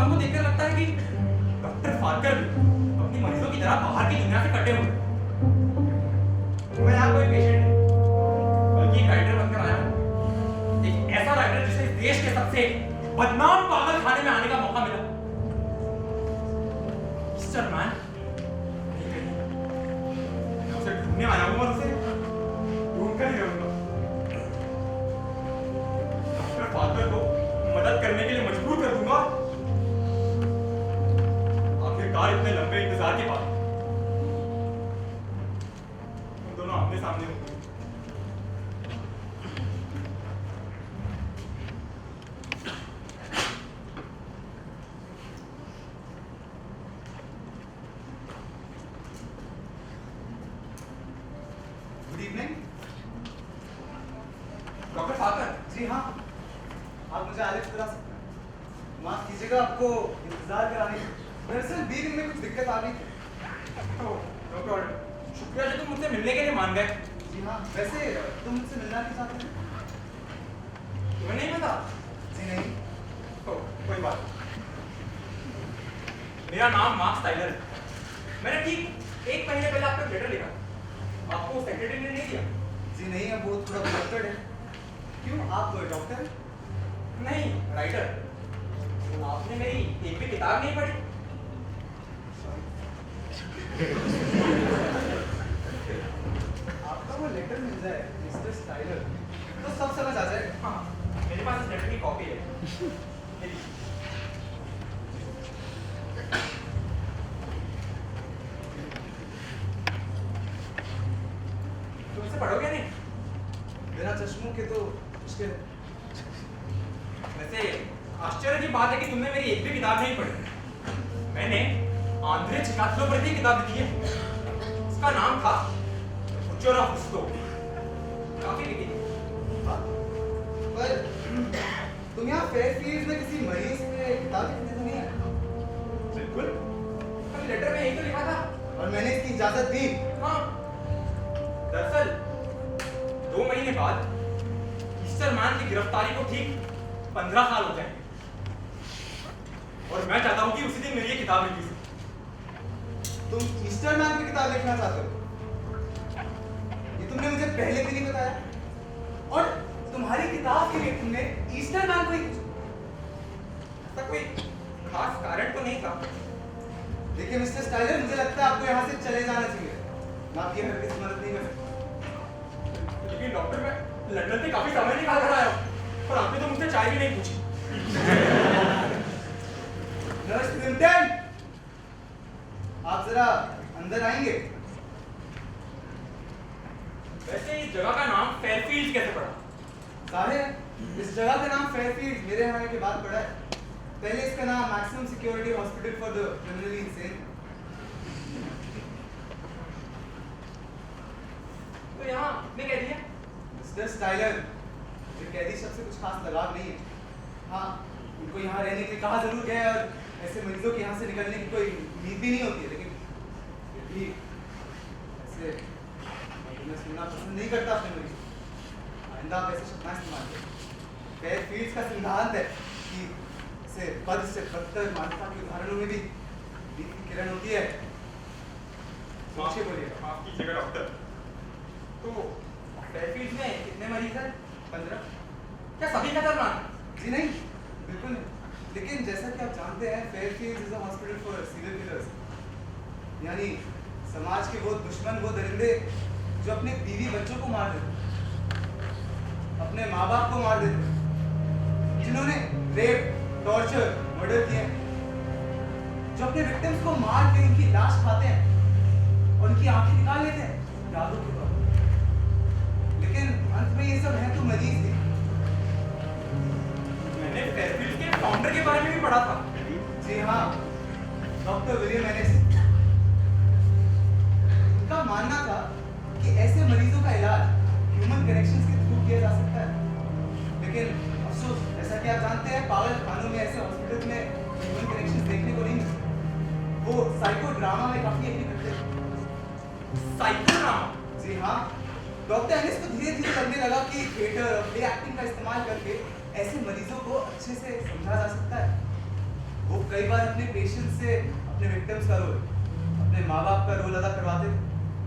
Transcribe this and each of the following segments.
साहब को देखकर लगता है कि डॉक्टर फाकर भी अपनी मरीजों की तरह बाहर की दुनिया से कटे हुए हैं। मैं यहाँ कोई पेशेंट नहीं, बल्कि एक राइटर बनकर आया हूँ। एक ऐसा राइटर जिसे इस देश के सबसे बदनाम पागल खाने में आने का मौका मिला। मिस्टर मैन, मैं उसे ढूंढने आया हूँ और उसे ढूंढकर ही रहूंगा। डॉक्टर फाकर को मदद करने के लिए मजबूर कर दूंगा। आखिरकार इतने लंबे इंतजार के बाद हम दोनों आमने सामने होंगे। Good evening doctor Fakhar. जी हाँ, आप मुझे एलेक्स बुला सकते हैं। माफ कीजिएगा आपको इंतजार कराने की। दरअसल बीविंग में कुछ दिक्कत आ गई थी। डॉक्टर, शुक्रिया जो तुम मुझसे मिलने के लिए मान गए। जी हाँ, वैसे तुम मुझसे मिलना क्यों चाहते हैं? तुम्हें नहीं पता? जी नहीं। कोई बात नहीं। मेरा नाम मार्क्स टाइलर है। मैंने ठीक एक महीने पहले आपको लेटर लिखा। आपको सेक्रेटरी ने नहीं दिया? जी नहीं, अब वो थोड़ा डॉक्टर है। क्यों, आप डॉक्टर हैं? नहीं, राइटर। आपने मेरी एक भी किताब नहीं पढ़ी? आपका वो लेटर मिल जाए मिस्टर स्टाइलर तो सब समझ आ जाए। हाँ, मेरे पास इस लेटर की कॉपी है। मेरी। तुम इसे पढ़ोगे नहीं? बिना चश्मों के तो मुश्किल है। वैसे आश्चर्य की बात है कि तुमने मेरी एक भी किताब नहीं पढ़ी। मैंने आंद्रे चिकागो पर भी किताब लिखी है। उसका नाम था उच्चोरा हुस्तो। काफी लिखी थी। हाँ, पर तुम यहाँ फेयरफील्ड में किसी मरीज पे किताब लिखने तो नहीं आए? बिल्कुल, पर लेटर में यही तो लिखा था। और मैंने इसकी इजाजत दी। हाँ, दरअसल 2 महीने बाद ईस्टर मैन की गिरफ्तारी को ठीक 15 साल हो जाएंगे। और मैं चाहता हूँ कि उसी दिन मेरी ये किताब लिखी थी। तुम ईस्टर मैन की किताब लिखना चाहते हो? ये तुमने मुझे पहले भी नहीं बताया। और तुम्हारी किताब के लिए तुमने ईस्टर मैन को ही ऐसा कोई खास कारण तो नहीं था। देखिए मिस्टर स्टाइलर, मुझे लगता है आपको यहाँ से चले जाना चाहिए। मैं आपकी हरकत की मदद नहीं कर सकता। लेकिन डॉक्टर, मैं लंदन से काफी समय निकाल कर आया हूँ और आपने तो मुझसे चाय भी नहीं पूछी। नर्स प्रिंटन, आप जरा अंदर आएंगे? वैसे इस जगह का नाम फेयरफील्ड कैसे पड़ा? साहिर, इस जगह का नाम फेयरफील्ड मेरे आने के बाद पड़ा है। पहले इसका नाम maximum security hospital for the criminally insane. तो यहाँ कितने कैदी हैं? मिस्टर स्टाइलर, ये कैदी शब्द से कुछ खास लगाव नहीं है। हाँ, उनको यहाँ रहने के लिए कहा जरूर गया है और ऐसे मरीजों के यहाँ से निकलने की कोई उम्मीद भी नहीं होती है। लेकिन फिर भी ऐसे मैं सुनना पसंद नहीं करता अपने मरीज। आइंदा आप ऐसे शब्द ना इस्तेमाल करें। फेयरफील्ड का सिद्धांत है कि से बद से बदतर मानवता के उदाहरणों में भी दीप की किरण होती है। सोचिए, बोलिएगा। माफ कीजिएगा डॉक्टर। तो फेयरफील्ड में कितने मरीज हैं? 15। क्या सभी खतरनाक? जी नहीं, बिल्कुल नहीं। लेकिन जैसा कि आप जानते हैं, Fairfield is a hospital for serial killers. यानी समाज के वो दुश्मन, वो दरिंदे जो अपने बीवी बच्चों को मार देते, अपने माँ बाप को मार देते, जिन्होंने रेप, टॉर्चर, मर्डर किए, जो अपने विक्टिम्स को मार के उनकी लाश खाते हैं और उनकी आंखें निकाल लेते हैं यादों के तौर पर। लेकिन अंत में ये सब है तो मरीज ही। मैंने फेयरफील्ड के फाउंडर के बारे में भी पढ़ा था। जी हाँ, डॉक्टर विलियम एलिस। उनका मानना था कि ऐसे मरीजों का इलाज ह्यूमन कनेक्शंस के थ्रू किया जा सकता है। लेकिन अफसोस, जैसा कि आप जानते हैं, पागल खानों में, ऐसे हॉस्पिटल में ह्यूमन कनेक्शंस देखने को नहीं मिलते। वो साइको ड्रामा में काफी एग्री करते हैं। Psycho drama? जी हाँ, डॉक्टर एलिस को धीरे धीरे लगने लगा कि थिएटर और प्ले एक्टिंग का इस्तेमाल करके ऐसे मरीजों को अच्छे से समझा जा सकता है। वो कई बार अपने पेशेंट से अपने विक्टिम्स का रोल, अपने माँ बाप का रोल अदा करवाते थे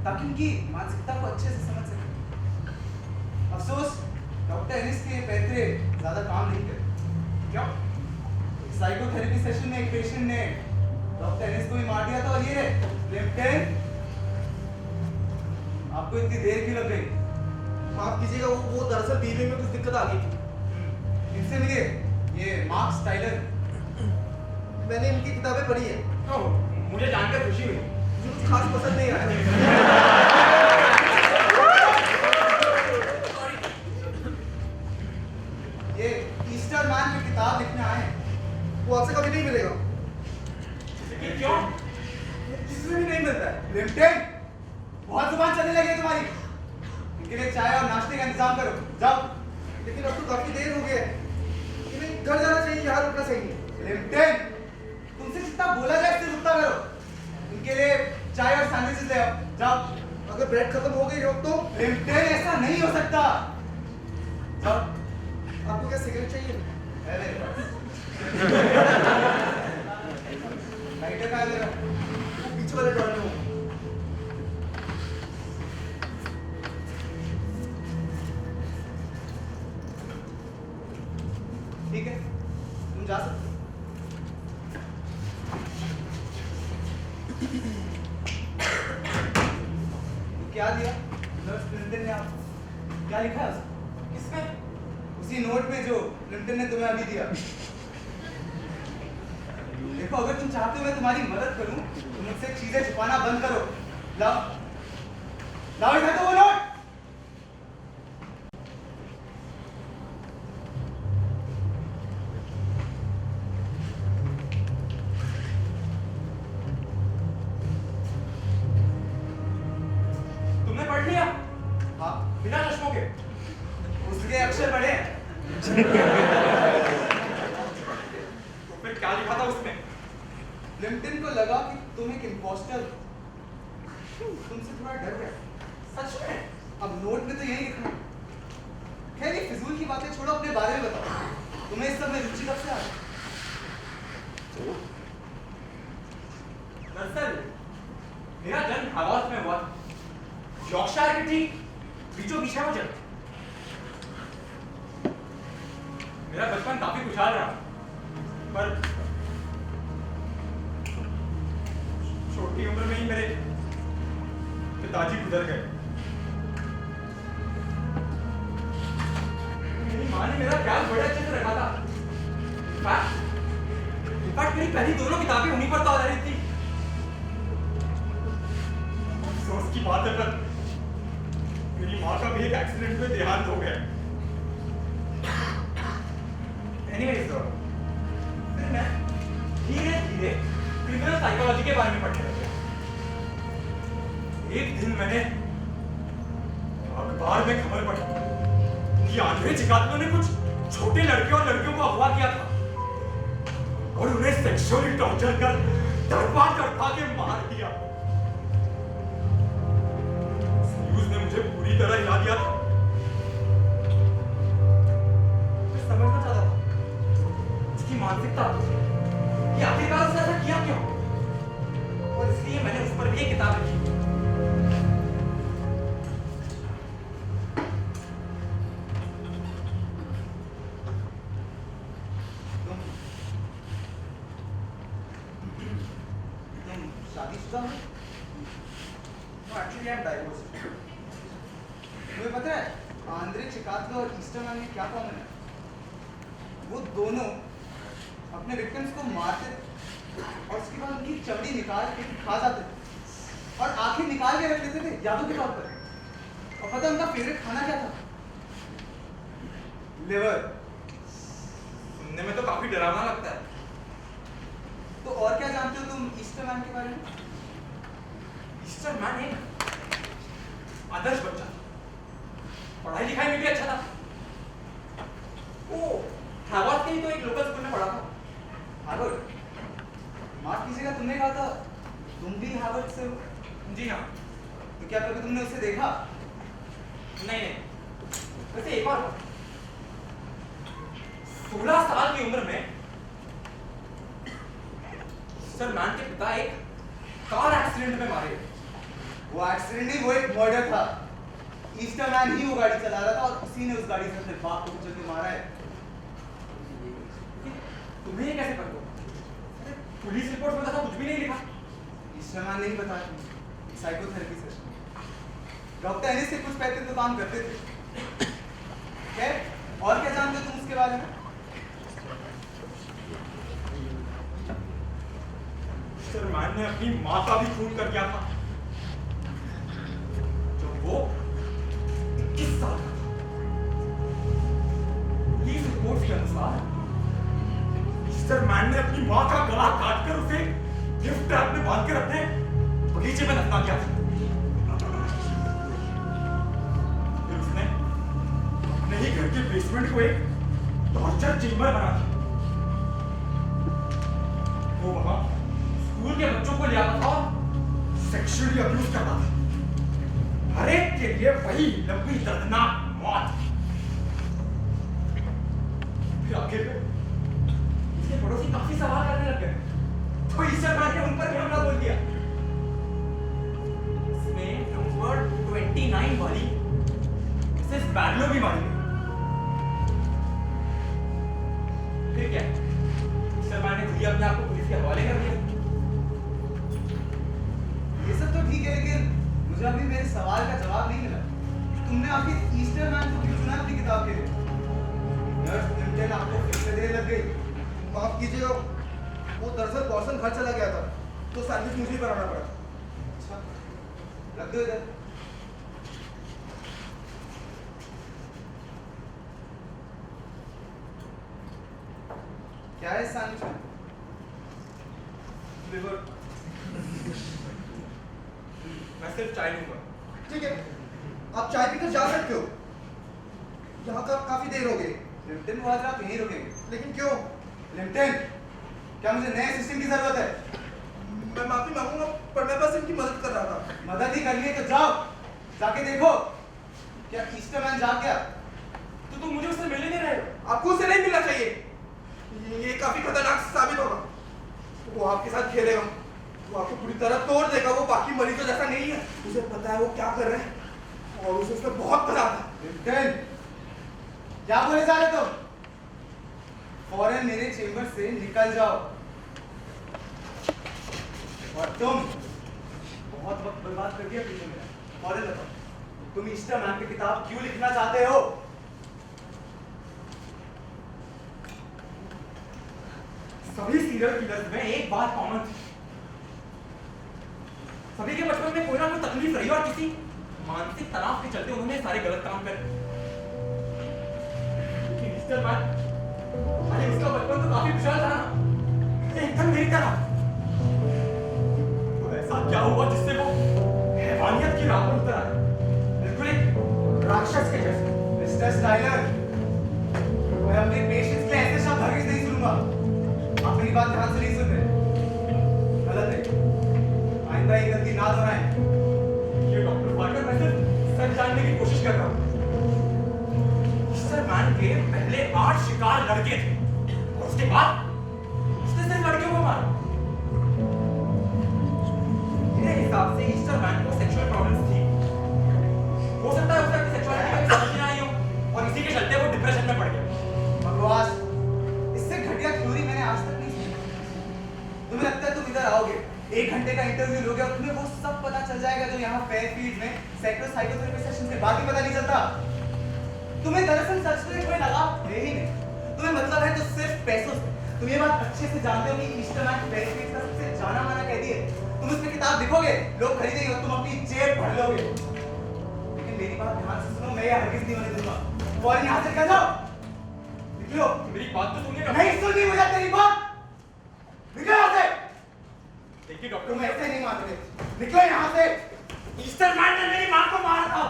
ताकि उनकी मानसिकता को अच्छे से समझ सके। अफसोस डॉक्टर एनिस के पैतरे ज्यादा काम नहीं करे। क्या? साइकोथेरेपी सेशन में एक पेशेंट ने डॉक्टर एनिस को भी मार दिया था और ये लिप्टन आपको इतनी देर क्यों लग गई? माफ कीजिएगा, वो दरअसल बीवी में कुछ दिक्कत आ गई थी। इनसे मिलिए, ये मार्क्स टाइलर। मैंने इनकी किताबें पढ़ी है। ओह, मुझे जानकर खुशी हुई। मुझे कुछ खास पसंद नहीं आया। ये ईस्टर मैन की किताब लिखने आए हैं। वो आपसे कभी नहीं मिलेगा। लेकिन क्यों? किसी भी नहीं मिलता है। लिप्टन, बहुत जुबान चलने लगी है तुम्हारी। इनके लिए चाय और नाश्ते का इंतजाम करो, जाओ। लेकिन अब तो काफी देर हो गई है। इन्हें घर जाना चाहिए, यहाँ रुकना सही नहीं। लिप्टन, तुमसे जितना बोला जाए उससे उतना करो। इनके लिए चाय और सैंडविचेस ले आओ, जाओ। अगर ब्रेड खत्म हो गई हो तो लिप्टन, ऐसा नहीं हो सकता। जाओ। आपको क्या सिगरेट चाहिए? है मेरे पास। लाइटर कहाँ है मेरा? वो पीछे वाले ड्रॉअर में हो। ठीक है, तुम जा सकते हो। तो क्या दिया नर्स क्लिंटन ने आपको? क्या लिखा है उसमें? किसमें? उसी नोट में जो क्लिंटन ने तुम्हें अभी दिया। देखो, अगर तुम चाहते हो मैं तुम्हारी मदद करूं तो मुझसे चीजें छुपाना बंद करो। लाओ, लाओ इधर तो वो नोट। तुमने पढ़ लिया? हाँ, बिना चश्मों के? उसके अक्षर पढ़े हैं। तो फिर क्या लिखा था उसमें? क्लिंटन को लगा कि तुम एक इम्पोस्टर, तुमसे थोड़ा डर गया। सच में? अब नोट में तो यही लिखा है। खैर, ये फिजूल की बातें छोड़ो, अपने बारे में बताओ। तुम्हें इस सब में रुचि कब से आ गई? दरअसल मेरा जन्म हावॉर्थ में हुआ था। यॉर्कशायर के ठीक बीचों बीच है वो जगह। मेरा बचपन काफी खुशहाल रहा, पर छोटी उम्र में ही मेरे पिताजी गुजर गए। मेरी माँ ने मेरा ख्याल बड़े अच्छे से रखा था। इनफैक्ट मेरी पहली दोनों किताबें उन्हीं पर तो आधारित थी। अफसोस की बात है, पर मेरी माँ का भी एक एक्सीडेंट में देहांत हो गया। एनीवेज, फिर मैं धीरे धीरे क्रिमिनल साइकोलॉजी के बारे में पढ़ने लगा। एक दिन मैंने अखबार में खबर पढ़ी कि आंध्रे चिकातलों ने कुछ छोटे लड़के और लड़कियों को अगवा किया था और उन्हें सेक्सुअली टॉर्चर कर तड़पा तड़पा के मार दिया। न्यूज़ ने मुझे पूरी तरह हिला दिया था। मैं समझना चाहता था उसकी मानसिकता कि आखिरकार उसने ऐसा किया क्यों, और इसलिए मैंने उस पर भी एक किताब लिखी। तुम शादीशुदा हो? Actually I am divorced. तुम्हें पता है आंद्रे चिकातलो और ईस्टरमैन में क्या कॉमन है? वो दोनों अपने विक्टिम्स को मारते थे और उसके बाद उनकी चमड़ी निकाल के खा जाते थे और आंखें निकाल के रख लेते थे यादों के तौर पर। और पता है उनका फेवरेट खाना क्या था? लिवर। सुनने में तो काफी डरावना लगता है। तो और क्या जानते हो तुम ईस्टरमैन के बारे में? ईस्टरमैन एक आदर्श बच्चा था, पढ़ाई लिखाई में भी अच्छा था। वो हार्वर्ड के ही तो एक लोकल स्कूल में पढ़ा था। हार्वर्ड? माफ कीजिएगा, तुमने कहा था तुम भी हार्वर्ड से हो? जी हाँ। तो क्या कभी तुमने उसे देखा? नहीं नहीं, वैसे एक और बात, 16 साल की उम्र में ईस्टर मैन के पिता एक कार एक्सीडेंट में मारे गए। वो एक्सीडेंट नहीं, वो एक मर्डर था। ईस्टर मैन ही वो गाड़ी चला रहा था और उसी ने उस गाड़ी से अपने बाप को कुचल के मारा है। तुम्हें ये कैसे पता? अरे पुलिस रिपोर्ट में तो कुछ भी नहीं लिखा। ईस्टर मैन नहीं बताया, साइकोथेरेपी से। डॉक्टर एनिस के कुछ पैसे तो काम करते थे। खैर, और क्या जानते हो तुम उसके बारे में? ईस्टर मैन ने अपनी माँ का भी खून कर दिया था जब वो 21 साल का था। पुलिस रिपोर्ट के अनुसार ईस्टर मैन ने अपनी माँ का गला काटकर उसे गिफ्ट रैप में बांध कर अपने बगीचे में दफना दिया था। फिर उसने अपने ही घर के बेसमेंट को एक टॉर्चर चेंबर बना दिया। वो वहां स्कूल के बच्चों को ले आता था और सेक्सुअली अब्यूज करता था। हर एक के लिए वही लंबी दर्दनाक मौत। फिर आखिर में उसके पड़ोसी काफी सवाल करने लग गए तो ईस्टर मैन ने उन पर भी हमला बोल दिया। इसमें नंबर 29 वाली मिसेस बैरलो भी मारी गई। फिर क्या? ईस्टर मैन ने खुद ही अपने आप को पुलिस के हवाले कर दिया। ये सब तो ठीक है, लेकिन मुझे अभी मेरे सवाल का जवाब नहीं मिला। तुमने आखिर ईस्टर मैन को क्यों चुना अपनी किताब के लिए? नर्स लिम्टन आपको फिर से देर लग गई। माफ कीजिएगा, वो दरअसल पॉर्सन घर चला गया था तो सैंडविच मुझे ही बनाना पड़ा। अच्छा, रख दो इधर। क्या है सैंडविच में? लिवर। मैं सिर्फ चाय लूंगा। ठीक है, आप चाय पीकर जा सकते हो। यहाँ का काफी देर हो गई। लिम्टन वो आज आप यहीं रुकेंगे। लेकिन क्यों? लिम्टन, क्या मुझे नए सिस्टम की जरूरत है? मैं माफी मांगूंगा, पर मैं बस इनकी मदद कर रहा था। मदद ही करनी है तो जाओ, जाके देखो क्या ईस्टर मैन जाग गया। तो तुम मुझे उससे मिलने नहीं रहे हो? आपको उसे नहीं मिलना चाहिए। ये काफी खतरनाक साबित होगा। वो आपके साथ खेलेगा, वो आपको पूरी तरह तोड़ देगा। वो बाकी मरीजों जैसा नहीं है, उसे पता है वो क्या कर रहे हैं और उसे उसमें बहुत मजा आता है। लिम्टन, क्या बोले जा रहे तुम? फौरन मेरे चेंबर से निकल जाओ। और तुम बहुत वक्त बर्बाद कर दिया पीछे मेरा। फौरन बताओ, तुम ईस्टर मैन की किताब क्यों लिखना चाहते हो? सभी सीरियल किलर्स में एक बात कॉमन थी। सभी के बचपन में कोई ना कोई तकलीफ रही और किसी मानसिक तनाव के चलते उन्होंने सारे गलत काम करे। लेकिन ईस्टर मैन, अरे उसका बचपन तो काफी खुशहाल था ना, एकदम मेरी तरह। तो ऐसा क्या हुआ जिससे वो हैवानियत की राह पर उतर आया? बिल्कुल एक राक्षस के जैसे। मिस्टर स्टाइलर, मैं अपने पेशेंट्स के ऐसे शब्द हरगिज नहीं सुनूंगा। आप मेरी बात ध्यान से नहीं सुन रहे। गलत है, आइंदा ये गलती ना दोहराएं। ये डॉक्टर पार्कर, मैं सिर्फ सच जानने की कोशिश कर रहा हूँ। ईस्टर मैन के पहले 8 शिकार लड़के थे और उसके बाद उसने सिर्फ लड़कियों को मारा। मेरे हिसाब से ईस्टर मैन को सेक्सुअल प्रॉब्लम्स थी। हो सकता है उसे अपनी सेक्सुअलिटी में समझ नहीं आई हो और इसी के चलते वो डिप्रेशन में पड़ गया। बकवास, इससे घटिया थ्योरी मैंने आज तक नहीं सुनी। तुम्हें लगता है तुम इधर आओगे, 1 घंटे का इंटरव्यू लोगे और तुम्हें वो सब पता चल जाएगा जो यहाँ फेयरफील्ड में साइकोथेरेपी सेशन के बाद ही पता नहीं चलता? तुम्हें दरअसल सच में कोई लगाव है ही नहीं। तुम्हें मतलब है तो सिर्फ पैसों से। तुम ये बात अच्छे से जानते हो कि ईस्टर मैन फेयरफील्ड का सबसे जाना माना कैदी है। तुम उसमें किताब लिखोगे, लोग खरीदेंगे और तुम अपनी जेब भर लोगे। लेकिन मेरी बात ध्यान से सुनो, मैं ये हरगिज नहीं होने दूंगा। फौरन यहाँ से निकल जाओ। निकलो। मेरी बात तो सुनिए। नहीं सुननी मुझे तेरी बात। निकलो यहाँ से। देखिए डॉक्टर, तुम ऐसे नहीं मानोगे। निकलो यहाँ से। ईस्टर मैन ने मेरी माँ को मारा था।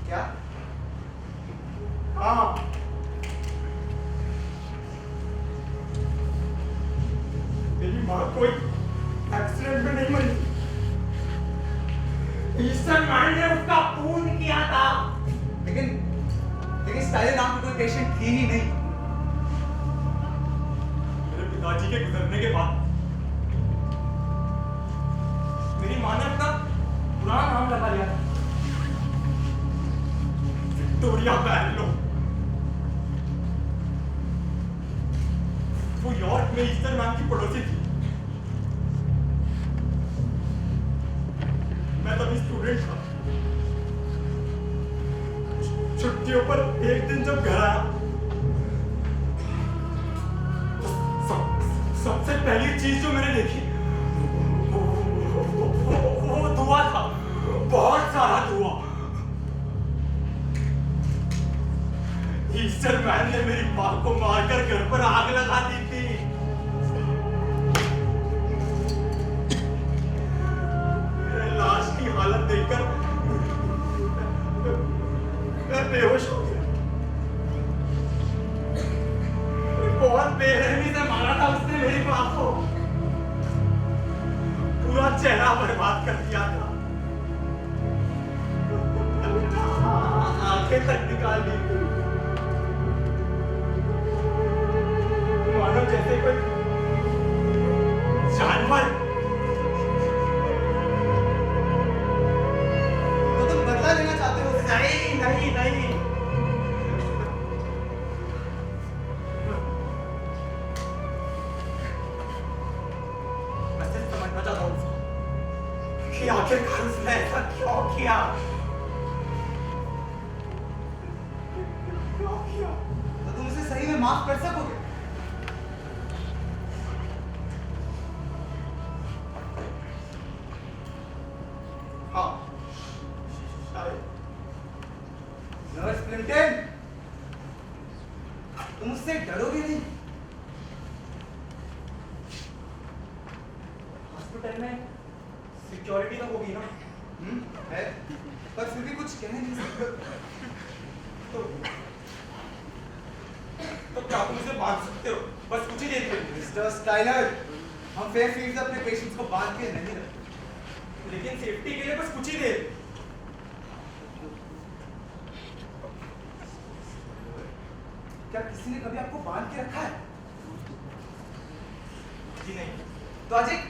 क्या? हाँ, मेरी माँ कोई एक्सीडेंट में नहीं मरी। ईस्टर मैन ने उसका खून किया था। लेकिन कोई पेशेंट थी ही नहीं। मेरे पिताजी के गुजरने के बाद मेरी माँ ने अपना पुराना नाम लगा लिया था, विक्टोरिया बैरलो। वो यॉर्क में ईस्टर मैम की पड़ोसी थी। मैं तभी स्टूडेंट था। छुट्टियों पर एक दिन जब घर आया तो सबसे पहली चीज जो मैंने देखी वो धुआं था, बहुत सारा धुआं। ईस्टर मैन ने मेरी माँ को मारकर घर पर आग लगा दी थी। मेरे लाश की हालत देखकर मैं बेहोश हो गया। बहुत बेरहमी से मारा था उसने मेरी माँ को, पूरा चेहरा बर्बाद कर दिया था, आंखें तक निकाल दी। मानो जैसे कोई जानवर। तो तुम बदला लेना चाहते हो? नहीं नहीं नहीं, मैं सिर्फ समझना चाहता हूँ कि आखिरकार उसने ऐसा क्यों किया। क्यों किया? तो तुम उसे सही में माफ कर सकोगे? हाँ शायद। नर्स क्लिंटन, तुम उससे डरोगे नहीं? हॉस्पिटल में सिक्योरिटी तो होगी ना? है, पर फिर भी कुछ कह नहीं सकते। तो क्या तुम इसे बांध सकते हो? बस कुछ ही देर के लिए। मिस्टर स्टाइलर, हम फेयरफील्ड अपने पेशेंट्स को बांध के नहीं रखते। लेकिन सेफ्टी के लिए बस कुछ ही देर। क्या किसी ने कभी आपको बांध के रखा है? जी नहीं। तो आज एक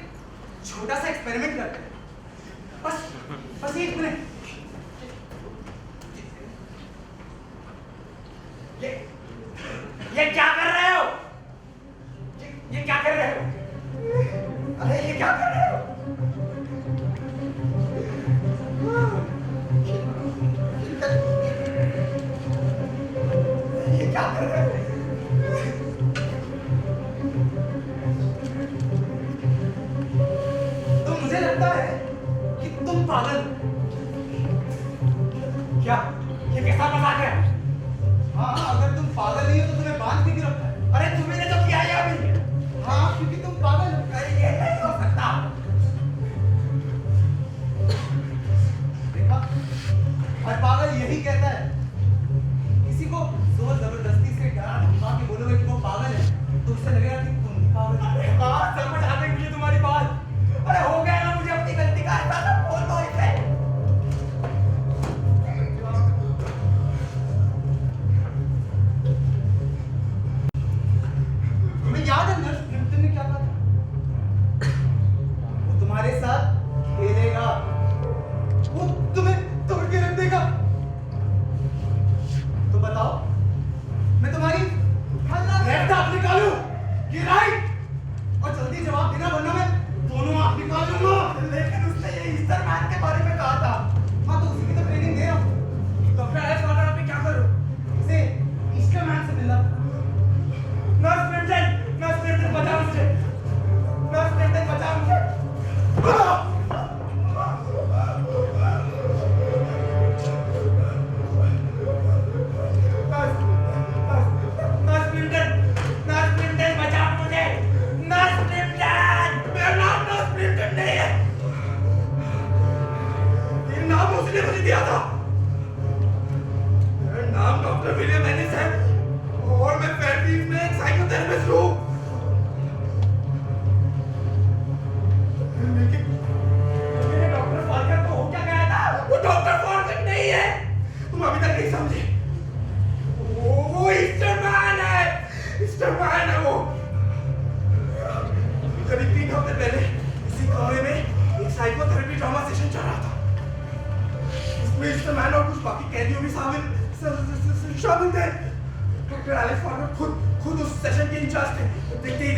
छोटा सा एक्सपेरिमेंट करते हैं। बस 1 मिनट। ये क्या कर रहे हो? ये क्या कर रहे हो? अरे ये क्या कर रहे हो? ये क्या कर रहे हो? तो मुझे लगता है कि तुम पागल हो। क्या ये कैसा मजाक है? हाँ, अगर तुम पागल नहीं हो तो तुम्हें बांध के क्यों रखा है? अरे तुमने तो किया है अभी। हाँ, क्योंकि तुम पागल हो। अरे ये नहीं हो सकता। देखा, हर पागल यही कहता है। किसी को जोर जबरदस्ती से डरा धमका के बोलोगे कि वो पागल है तो उससे लगेगा कि तुम भी पागल हो। अरे हाँ, समझ आ गई मुझे तुम्हारी बात। अरे हो गया ना, मुझे अपनी गलती का एहसास। बोल दो इसे। तुम्हें याद है नर्स क्लिंटन ने क्या कहा था? वो तुम्हारे साथ खेलेगा, वो तुम्हें तोड़ के रख देगा। तो बताओ, मैं तुम्हारी लेफ्ट हाथ निकालूं कि राइट? और जल्दी जवाब देना वरना मैं दोनों हाथ निकाल लूंगा। लेकिन उसने ये ईस्टर मैन के बारे में कहा था। हाँ, तो उसी की तो ट्रेनिंग दे रहा हूँ। तो फिर ऐसा वाला मैं क्या करूं? उसे ईस्टर मैन से मिलना। नर्स क्लिंटन बचाओ मुझे। नर्स क्लिंटन बचाओ मुझे। नर्स क्लिंटन बचाओ मुझे। Nurse Clinton. मेरा नाम नर्स क्लिंटन नहीं है। ये नाम उसने मुझे दिया था। मेरा नाम डॉक्टर विलियम एनिस है और मैं फेयरफील्ड में एक साइकोथेरेपिस्ट हूँ। लेकिन डॉक्टर फॉलकट को हो क्या गया था? वो डॉक्टर फॉलकट नहीं है। तुम अभी तक नहीं समझे। वो मैन और कुछ बाकी कैदियों भी शामिल थे। डॉक्टर एलेक्स पार्कर खुद उस सेशन के इंचार्ज थे। देखते ही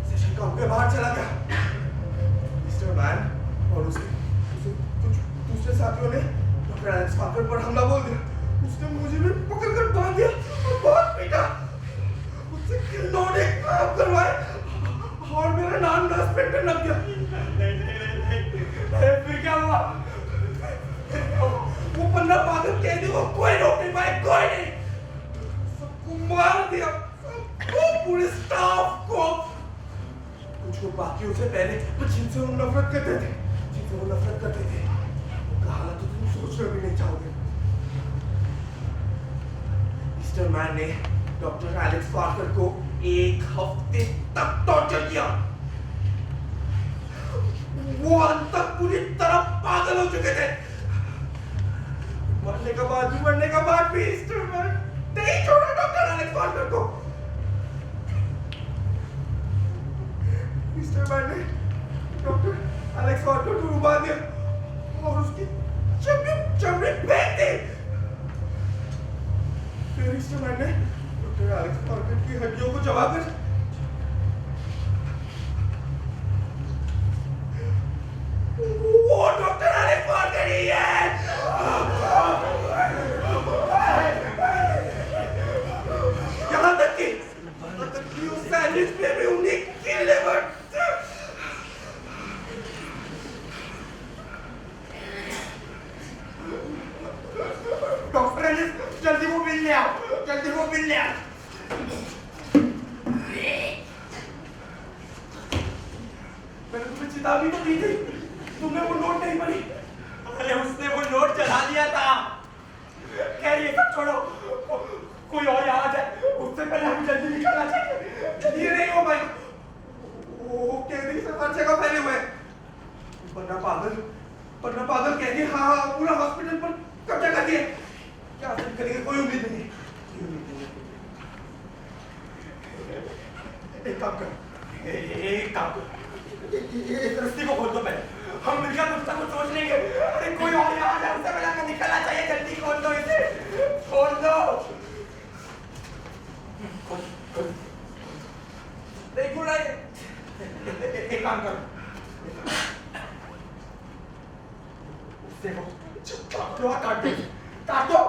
सेशन का होकर बाहर चला गया। मिस्टर मैन और उसके कुछ दूसरे साथियों ने डॉक्टर एलेक्स पार्कर पर हमला बोल दिया। उसने मुझे भी पकड़कर बांध दिया और बहुत पीटा। उससे खिलौने काम करवाए और मेरा नाम नर्स पेंटर लग गया। फिर क्या हुआ? वो 15 पागल कैदियों को कोई रोक नहीं पाए, कोई नहीं। सबको मार दिया, सबको, पूरे स्टाफ को। कुछ लोग बाकियों से पहले जिनसे वो नफरत करते थे, उनका हालत तो तुम सोचना भी नहीं चाहोगे। मिस्टर मैन ने डॉक्टर एलेक्स पार्कर को 1 हफ्ते तक टॉर्चर किया। वो अंत तक पूरी तरह पागल हो चुके थे। मरने का बाद भी मिस्टर मैन नहीं छोड़ा डॉक्टर एलेक्स पार्कर को। मिस्टर मैन ने डॉक्टर एलेक्स पार्कर को उबाल दिया और उसकी चमड़ी फेंक दी। फिर मिस्टर मैन ने डॉक्टर एलेक्स पार्कर की हड्डियों को चबाकर वो डॉक्टर एलेक्स पार्कर ही है। यहाँ तक कि उस सैंडविच पे भी उन्हीं की लिवर। डॉक्टर एलेक्स जल्दी वो बिल ले आओ। मैंने तुम्हें चेतावनी तो दी थी, तुमने वो नोट नहीं पढ़ी। अरे उसने वो नोट चला दिया था। खैर ये सब छोड़ो, कोई और यहाँ आ जाए उससे पहले हम जल्दी निकलना चाहिए। ये नहीं हो भाई, वो कैदी से हर जगह फैले हुए हैं। वरना पागल कैदी हाँ पूरा हॉस्पिटल पर कब्जा कर दिए। क्या करेंगे, कोई उम्मीद नहीं। एक काम कर, इस रस्सी को खोल दो पहले, हम मिलकर कुछ ना कुछ सोच लेंगे। अरे कोई और यहाँ आ जाए उससे पहले हमें निकलना चाहिए। जल्दी खोल दो इसे, खोल दो। नहीं खोल रहा है। एक काम करो, देखो काट दो।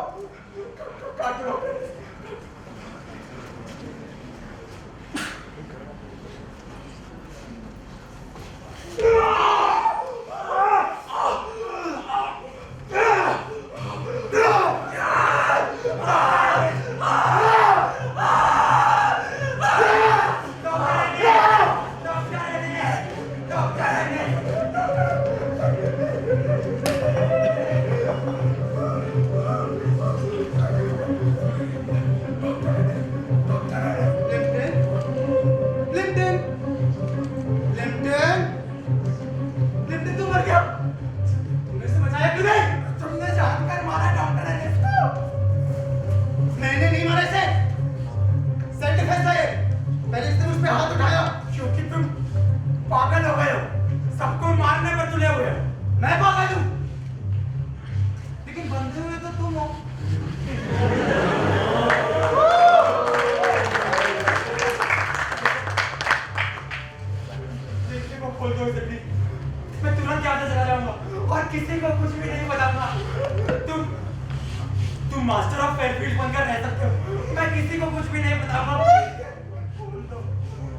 तुम मास्टर ऑफ फेयरफील्ड बनकर रह सकते हो, मैं किसी को कुछ भी नहीं बताऊंगा।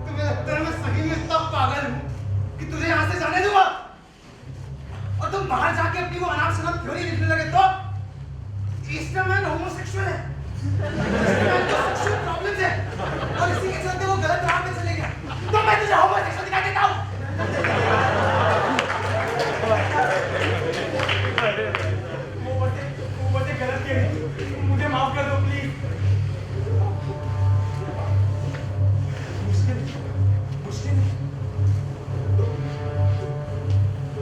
तुम्हें लगता है मैं सही में इतना पागल हूँ कि तुझे यहाँ से जाने दूंगा? और तुम बाहर जाके अपनी वो अनाप शनाप थ्योरी लिखने लगे तो ईस्टर मैन होमोसेक्सुअल है, सेक्सुअल प्रॉब्लम्स है और इसी के चलते वो गलत राह पे चले गया। तो मैं तुझे होमोसेक्सुअल दिखा देता हूँ। वो बातें गलत कही, मुझे माफ कर दो प्लीज। मुश्किल तो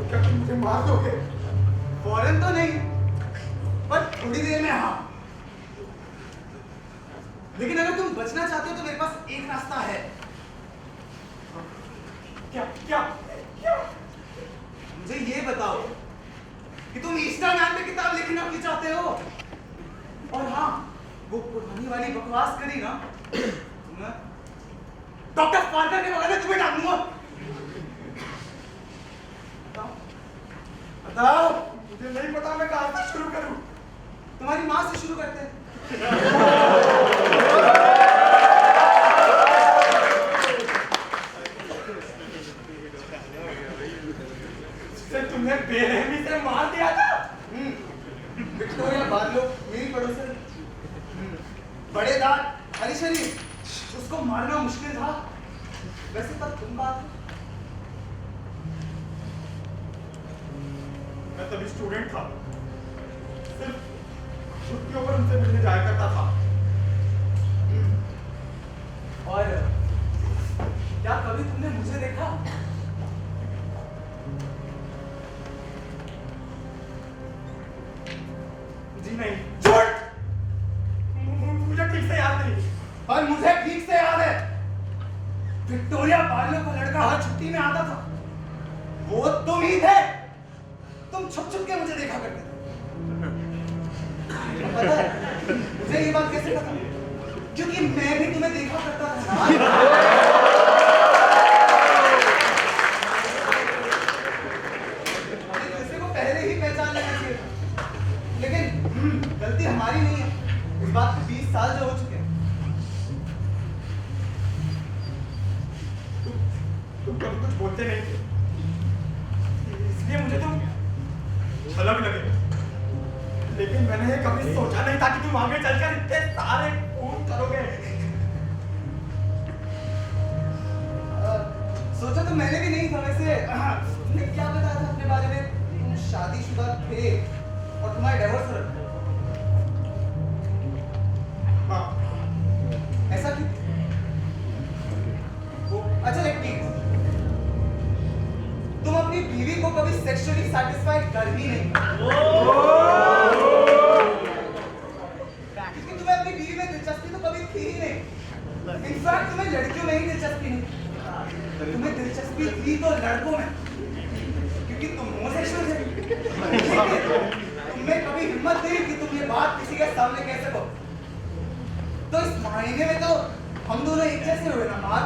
क्या तुम मुझे मार दोगे? फौरन तो नहीं, पर थोड़ी देर में हाँ। लेकिन अगर तुम बचना चाहते हो तो मेरे पास एक रास्ता है। क्या क्या क्या? मुझे ये बताओ कि तुम इंस्टाग्राम पे किताब लिखना क्यों चाहते हो। और हाँ, वो पुरानी वाली बकवास करी ना, तुम्हें डॉक्टर पार्कर के बगल में तुम्हें डालूंगा। बताओ बताओ। मुझे नहीं पता मैं कहाँ से शुरू करूँ। तुम्हारी माँ से शुरू करते हैं। जिसे तुमने बेरहमी से मार दिया था। विक्टोरिया बार्लो, मेरी पड़ोसन। बड़े दांत, हरी शरीर, उसको मारना मुश्किल था। वैसे तब तुम बात मैं तभी स्टूडेंट था, सिर्फ छुट्टियों पर उनसे मिलने जाया करता था। और क्या कभी तुमने मुझे देखा? जी नहीं। झूठ। मुझे ठीक से याद नहीं। और मुझे ठीक से याद है, विक्टोरिया बार्लो का लड़का हर छुट्टी में आता था। वो तुम ही थे। तुम छुप छुप के मुझे देखा करते थे। पता है मुझे ये बात कैसे पता? क्योंकि मैं भी तुम्हें देखा करता था। हमें किसी को पहले ही पहचान लेना चाहिए था। लेकिन गलती हमारी नहीं है। इस बात को 20 साल जो हो चुके हैं। तुम कभी कुछ बोलते नहीं थे, इसलिए मुझे तुम भला भी लगे। लेकिन मैंने कभी सोचा नहीं था कि तुम आगे चलकर इतने सारे खून करोगे। सोचा तो मैंने भी नहीं था। वैसे तुमने क्या बताया था अपने बारे में? तुम शादीशुदा थे और तुम्हारा डिवोर्स हो रखा है। हाँ। ऐसा क्यों? अच्छा लेट मी, तुम अपनी बीवी को कभी सेक्सुअली सैटिस्फाई कर ही नहीं, क्योंकि तुम्हें अपनी बीवी में दिलचस्पी तो कभी थी ही नहीं। इनफैक्ट तुम्हें लड़कियों में ही दिलचस्पी नहीं, तुम्हें दिलचस्पी थी तो लड़कों में, क्योंकि तुम होमोसेक्सुअल थे। तुम्हें कभी हिम्मत नहीं कि तुम ये बात किसी के सामने कह सको। तो इस मायने में तो हम दोनों एक जैसे हुए ना मार।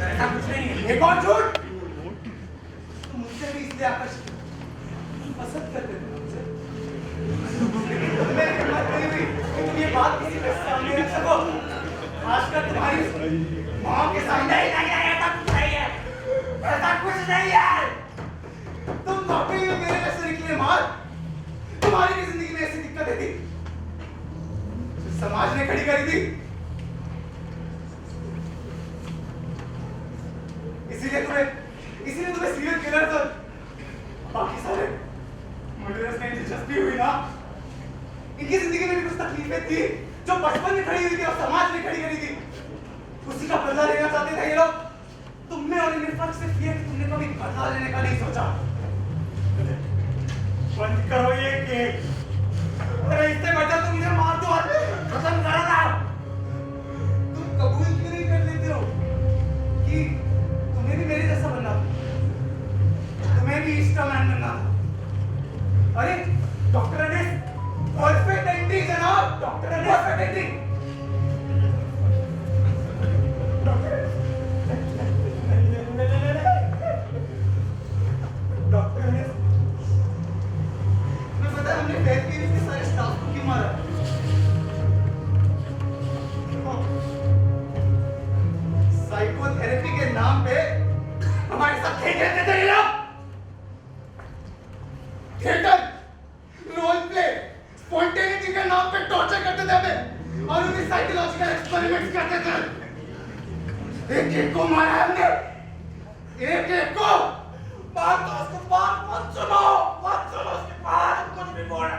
ऐसा कुछ नहीं है। एक और झूठ। तुम मुझसे भी इसलिए आकर्षित हो, पसंद करते थे मुझे। लेकिन तुम्हें हिम्मत नहीं हुई कि तुम ये बात किसी के सामने रख सको, खासकर तुम्हारी माँ के सामने। नहीं नहीं नहीं, ऐसा कुछ नहीं है। ऐसा कुछ नहीं है। तुम वाकई में मेरे जैसे निकले मार। तुम्हारी भी जिंदगी में ऐसी दिक्कतें थी, समाज ने खड़ी करी थी। इसीलिए तुम्हें सीरियल किलर्स और बाकी सारे मर्डरर्स में दिलचस्पी हुई ना। इनकी जिंदगी में भी कुछ तकलीफें थी जो बचपन में खड़ी हुई थी और समाज ने खड़ी करी थी। उसी का बदला लेना चाहते थे ये लोग। तुमने और इनमें फर्क सिर्फ ये कि तुमने कभी बदला लेने का नहीं सोचा। बंद करो ये केक। अरे इससे बचा तुम मुझे मार दो और खत्म करो ना। तुम कबूल क्यों नहीं कर लेते हो कि तुम्हें भी मेरे जैसा बनना था, तुम्हें भी इंस्टामैन बनना था? अरे डॉक्टर अनिस, परफेक्ट एंट्री जनाब, doctor Anis, perfect entry. Doctor ने तुम्हें पता है हमने फेयर क्लिनिक के सारे स्टाफ को क्यों मारा? साइकोथेरेपी के नाम पे हमारे साथ खेलते थे ये लोग। थिएटर, रोल प्ले, स्पॉन्टेनिटी के नाम पे टॉर्चर करते थे हमें और उन्हें साइकोलॉजिकल एक्सपेरिमेंट्स करते थे। एक एक को मारा हमने, एक एक को। बात तो उसके बाद मत सुनो उसके बाद कुछ भी बोल।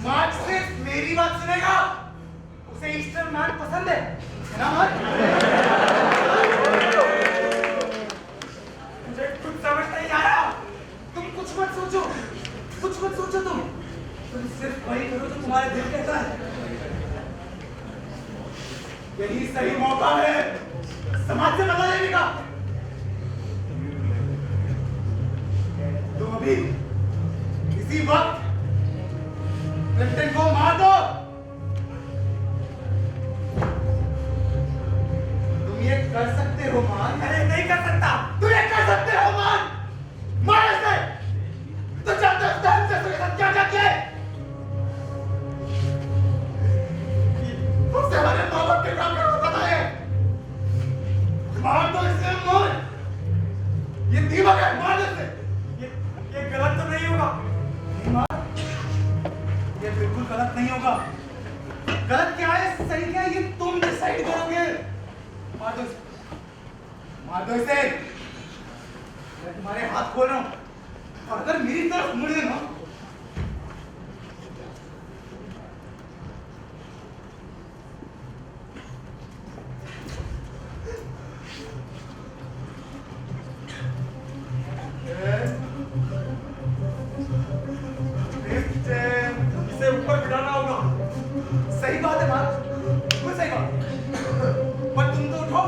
मार्क सिर्फ मेरी बात सुनेगा। उसे ईस्टर मैन पसंद है ना मार्क? मुझे कुछ समझ नहीं आया। तुम कुछ मत सोचो तुम सिर्फ वही करो जो तुम्हारे दिल कहता है। यही सही मौका है समाज से बदला लेने का। तुम अभी अभी इसी वक्त क्लिंटन को मार दो। तुम ये कर सकते हो मान? अरे नहीं कर सकता। तुम ये कर सकते हो मान? मार इसे। तो जानते हो उसने हमसे क्या क्या किया है? उससे हमारे माँ बाप के काम करना पता है। मार दो इसे, मार। ये दीमक है, मार दो इसे। ये गलत तो नहीं होगा। नहीं मार, ये बिल्कुल गलत नहीं होगा। गलत क्या है, सही क्या है, ये तुम डिसाइड करोगे। मार दो इसे, मार दो इसे। मैं तुम्हारे हाथ खोल रहा हूँ और अगर मेरी तरफ मुड़ गए ना, इसे ऊपर बिठाना होगा। सही बात है मार, बिल्कुल सही बात। पर तुम तो उठो।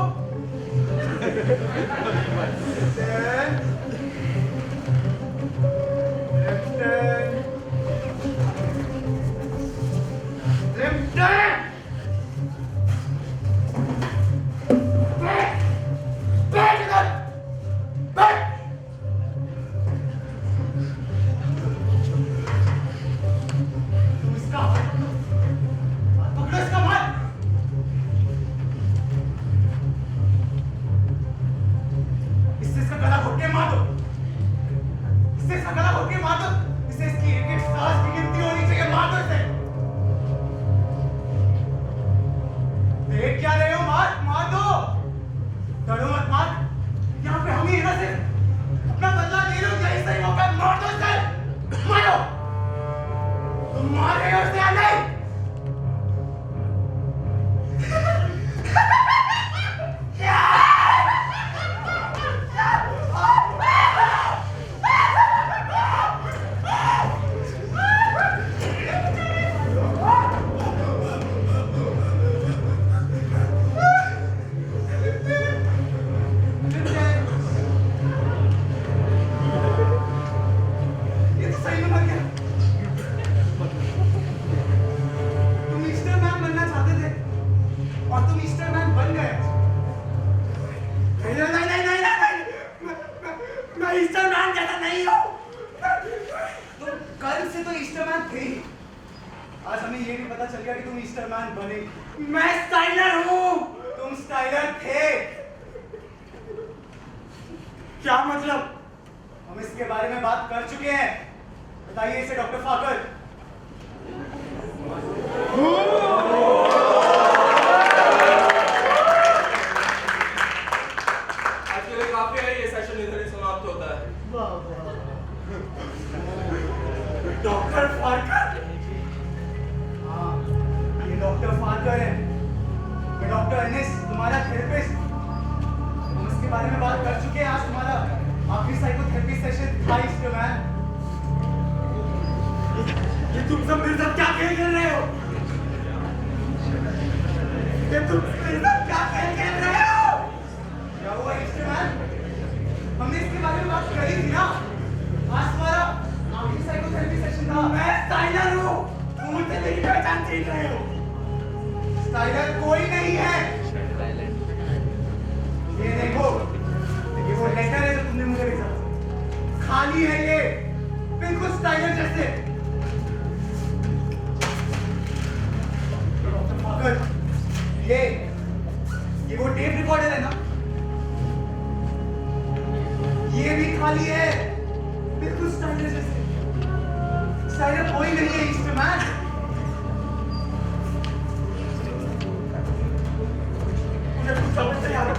तुम इसका हाथ पकड़ो, इसका मार। इससे इसका गला घोट के मार दो। इससे इसका गला घोट के मार दो। इसे इसकी एक एक सांस की गिनती होनी चाहिए। मार दो इसे। देख क्या रहे हो? मार, मार दो। डरो मत, मार। यहाँ पे हम ही है ना, सिर्फ अपना बदला ले लो। यही सही मौका है। मार दो इसे, मारो। तुम मार रहे हो इसे या नहीं? ये तो सही में मर गया। तुम ईस्टर मैन बनना चाहते थे और तुम ईस्टर मैन बन गए। नहीं नहीं नहीं नहीं नहीं, मैं ईस्टर मैन जैसा नहीं हूँ। तुम कल से तो ईस्टर मैन थे ही। आज हमें ये भी पता चल गया कि तुम ईस्टर मैन बने। मैं स्टाइलर हूँ। तुम स्टाइलर थे। क्या मतलब? हम इसके बारे में बात कर चुके हैं। बताइए इसे डॉक्टर फाकर। आज के लिए काफी है, ये सेशन इधर ही समाप्त होता है। डॉक्टर फाकर। हाँ, ये डॉक्टर फाकर है। मैं डॉक्टर अनिस, तुम्हारा थेरेपिस्ट। हम इसके बारे में बात कर चुके हैं। आज तुम्हारा आखिरी साइकोथेरेपी सेशन था ईस्टर मैन। ये तुम सब मेरे साथ क्या खेल खेल रहे हो? ये तुम मेरे साथ क्या खेल खेल रहे हो? क्या हुआ ईस्टर मैन? हमने इसके बारे में बात करी थी ना। आज तुम्हारा आखिरी साइकोथेरेपी सेशन था। मैं स्टाइलर हूँ। तुम मुझसे मेरी पहचान छीन रहे हो। स्टाइलर कोई नहीं है। ये देखो, ये वो लेटर है जो तुमने मुझे भेजा। खाली है ये, बिल्कुल स्टाइलर जैसे। डॉक्टर फाकर, ये वो टेप रिकॉर्डर है ना? ये भी खाली है, बिल्कुल स्टाइलर जैसे। स्टाइलर कोई नहीं है ईस्टर मैन। मुझे कुछ समझ नहीं आ रहा।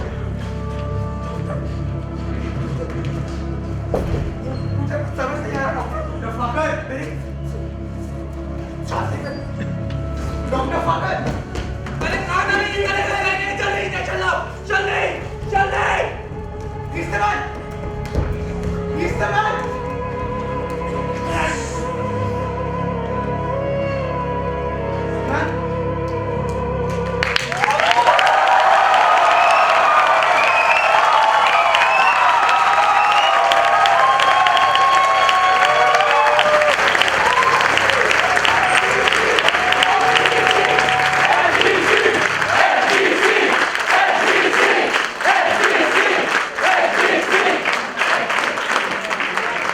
मुझे कुछ समझ नहीं आ रहा। डॉक्टर फाकर, मेरी छाती में डॉक्टर फाकर,